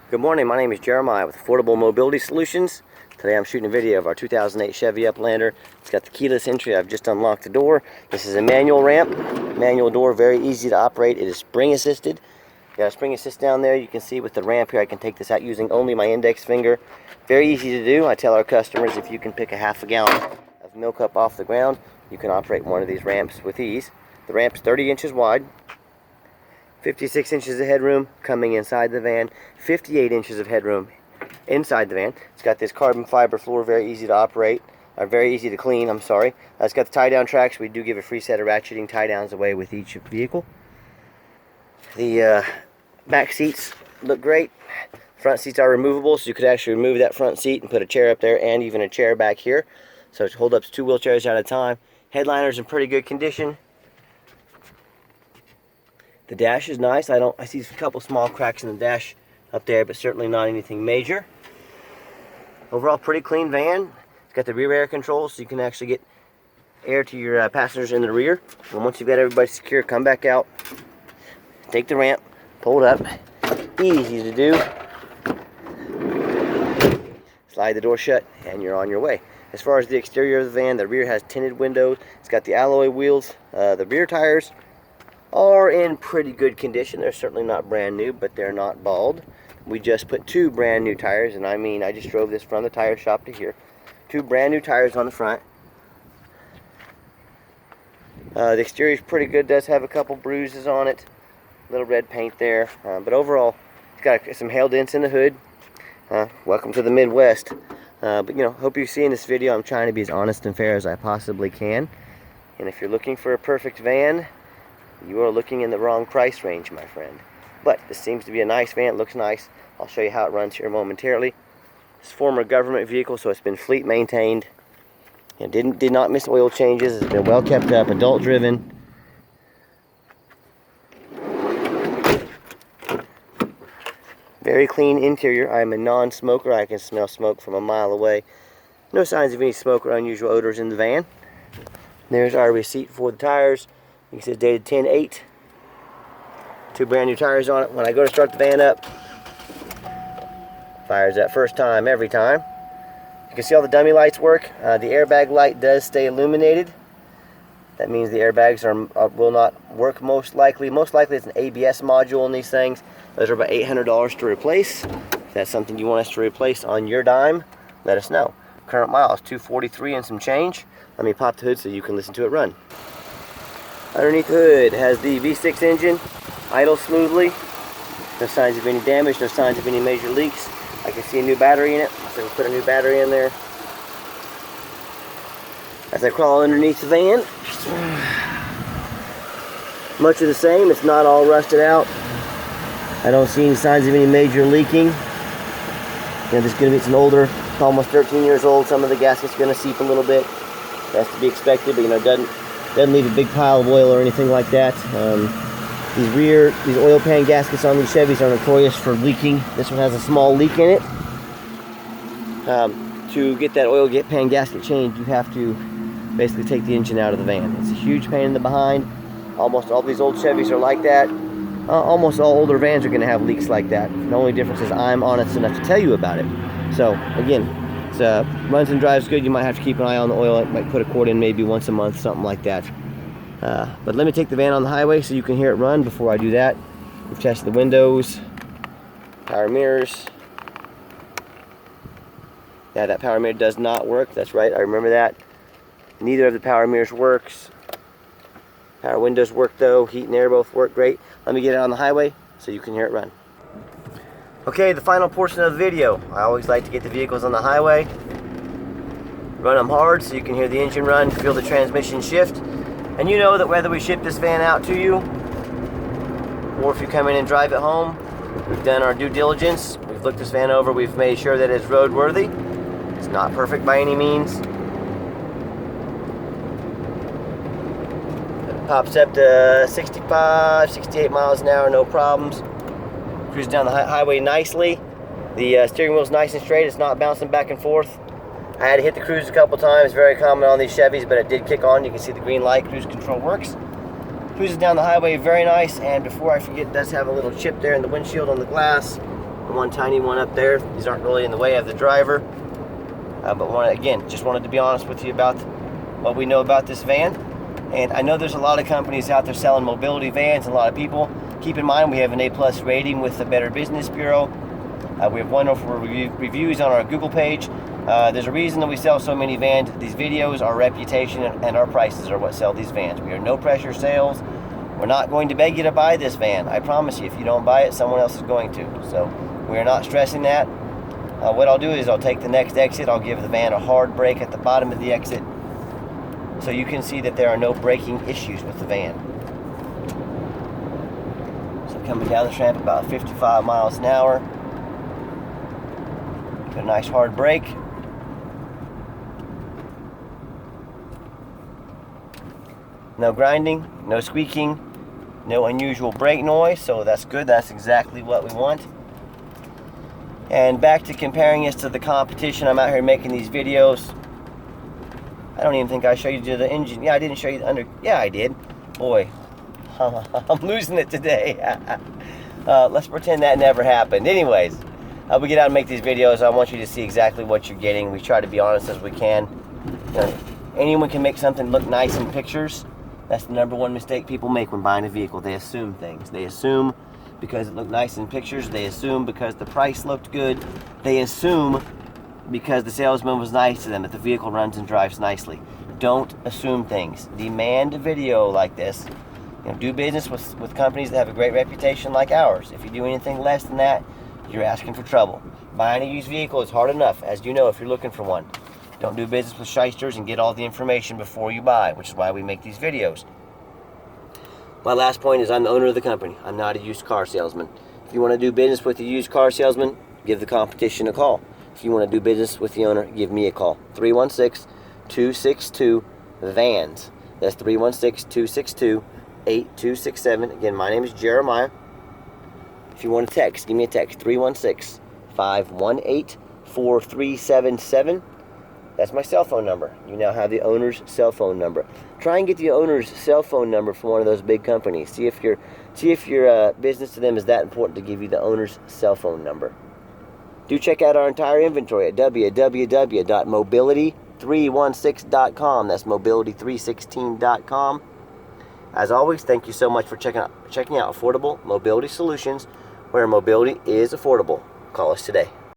Good morning, my name is Jeremiah with Affordable Mobility Solutions. Today I'm shooting a video of our 2008 Chevy Uplander. It's got the keyless entry. I've just unlocked the door. This is a manual ramp, manual door, very easy to operate. It is spring assisted. Got a spring assist down there. You can see with the ramp here, I can take this out using only my index finger. Very easy to do. I tell our customers if you can pick a half a gallon of milk up off the ground, you can operate one of these ramps with ease. The ramp's 30 inches wide. 56 inches of headroom coming inside the van, 58 inches of headroom inside the van. It's got this carbon fiber floor, very easy to operate, or very easy to clean, I'm sorry. It's got the tie-down tracks. We do give a free set of ratcheting tie-downs away with each vehicle. The back seats look great. Front seats are removable, so you could actually remove that front seat and put a chair up there and even a chair back here. So it holds up to 2 wheelchairs at a time. Headliner's in pretty good condition. The dash is nice. I see a couple small cracks in the dash up there, but certainly not anything major. Overall, pretty clean van. It's got the rear air controls, so you can actually get air to your passengers in the rear. And once you've got everybody secure, come back out, take the ramp, pull it up. Easy to do. Slide the door shut, and you're on your way. As far as the exterior of the van, the rear has tinted windows. It's got the alloy wheels. The rear tires are in pretty good condition. They're certainly not brand new, but they're not bald. We just put 2 brand new tires, and I mean, I just drove this from the tire shop to here. 2 brand new tires on the front. The exterior is pretty good. Does have a couple bruises on it, little red paint there, but overall, it's got some hail dents in the hood. Welcome to the Midwest. But you know, hope you're seeing this video. I'm trying to be as honest and fair as I possibly can. And if you're looking for a perfect van, you are looking in the wrong price range, my friend. But this seems to be a nice van. It looks nice. I'll show you how it runs here momentarily. It's a former government vehicle, so it's been fleet maintained. It did not miss oil changes. It's been well kept up, adult driven. Very clean interior. I'm a non-smoker. I can smell smoke from a mile away. No signs of any smoke or unusual odors in the van. There's our receipt for the tires. You can see it's dated 10/8. 2 brand new tires on it. When I go to start the van up, fires that first time every time. You can see all the dummy lights work. The airbag light does stay illuminated. That means the airbags will not work most likely. Most likely it's an ABS module in these things. Those are about $800 to replace. If that's something you want us to replace on your dime, let us know. Current miles 243 and some change. Let me pop the hood so you can listen to it run. Underneath the hood has the V6 engine, idles smoothly. No signs of any damage, no signs of any major leaks. I can see a new battery in it, so we put a new battery in there. As I crawl underneath the van, much of the same. It's not all rusted out. I don't see any signs of any major leaking. You know, it's an older, almost 13 years old. Some of the gaskets are going to seep a little bit. That's to be expected, but you know, it doesn't leave a big pile of oil or anything like that. These oil pan gaskets on these Chevys are notorious for leaking. This one has a small leak in it. To get that oil pan gasket changed, you have to basically take the engine out of the van. It's a huge pain in the behind. Almost all these old Chevys are like that. Almost all older vans are going to have leaks like that. The only difference is I'm honest enough to tell you about it. So again, it runs and drives good. You might have to keep an eye on the oil. It might put a quart in maybe once a month, something like that. But let me take the van on the highway so you can hear it run. Before I do that, we've tested the windows, power mirrors. Yeah, that power mirror does not work. That's right, I remember that. Neither of the power mirrors works. Power windows work though. Heat and air both work great. Let me get it on the highway so you can hear it run. Okay, the final portion of the video. I always like to get the vehicles on the highway, run them hard so you can hear the engine run, feel the transmission shift. And you know that whether we ship this van out to you or if you come in and drive it home, we've done our due diligence. We've looked this van over. We've made sure that it's roadworthy. It's not perfect by any means. It pops up to 65, 68 miles an hour, no problems. Cruising down the highway nicely. The steering wheel's nice and straight. It's not bouncing back and forth. I had to hit the cruise a couple times. Very common on these Chevys, but it did kick on. You can see the green light. Cruise control works. Cruises down the highway very nice. And before I forget, it does have a little chip there in the windshield on the glass. one tiny one up there. These aren't really in the way of the driver. But just wanted to be honest with you about what we know about this van. And I know there's a lot of companies out there selling mobility vans, and a lot of people. Keep in mind, we have an A+ rating with the Better Business Bureau. We have wonderful reviews on our Google page. There's a reason that we sell so many vans. These videos, our reputation, and our prices are what sell these vans. We are no pressure sales. We're not going to beg you to buy this van. I promise you, if you don't buy it, someone else is going to. So we are not stressing that. What I'll do is I'll take the next exit. I'll give the van a hard brake at the bottom of the exit, so you can see that there are no braking issues with the van. So coming down this ramp about 55 miles an hour. Get a nice hard brake. No grinding, no squeaking, no unusual brake noise, so that's good. That's exactly what we want. And back to comparing us to the competition. I'm out here making these videos. I don't even think I showed you the engine. Yeah, I didn't show you the under. Yeah, I did. Boy, I'm losing it today. Let's pretend that never happened. Anyways, we get out and make these videos. I want you to see exactly what you're getting. We try to be honest as we can. Anyone can make something look nice in pictures. That's the #1 mistake people make when buying a vehicle. They assume things. They assume because it looked nice in pictures. They assume because the price looked good. They assume because the salesman was nice to them that the vehicle runs and drives nicely. Don't assume things. Demand a video like this. Do business with companies that have a great reputation like ours. If you do anything less than that, you're asking for trouble. Buying a used vehicle is hard enough, as you know, if you're looking for one. Don't do business with shysters and get all the information before you buy, which is why we make these videos. My last point is I'm the owner of the company. I'm not a used car salesman. If you want to do business with a used car salesman, give the competition a call. If you want to do business with the owner, give me a call. 316-262-VANS. That's 316-262-8267. Again, my name is Jeremiah. If you want to text, give me a text. 316-518-4377. That's my cell phone number. You now have the owner's cell phone number. Try and get the owner's cell phone number from one of those big companies. See if your business to them is that important to give you the owner's cell phone number. Do check out our entire inventory at www.mobility316.com. That's mobility316.com. As always, thank you so much for checking out affordable mobility solutions, where mobility is affordable. Call us today.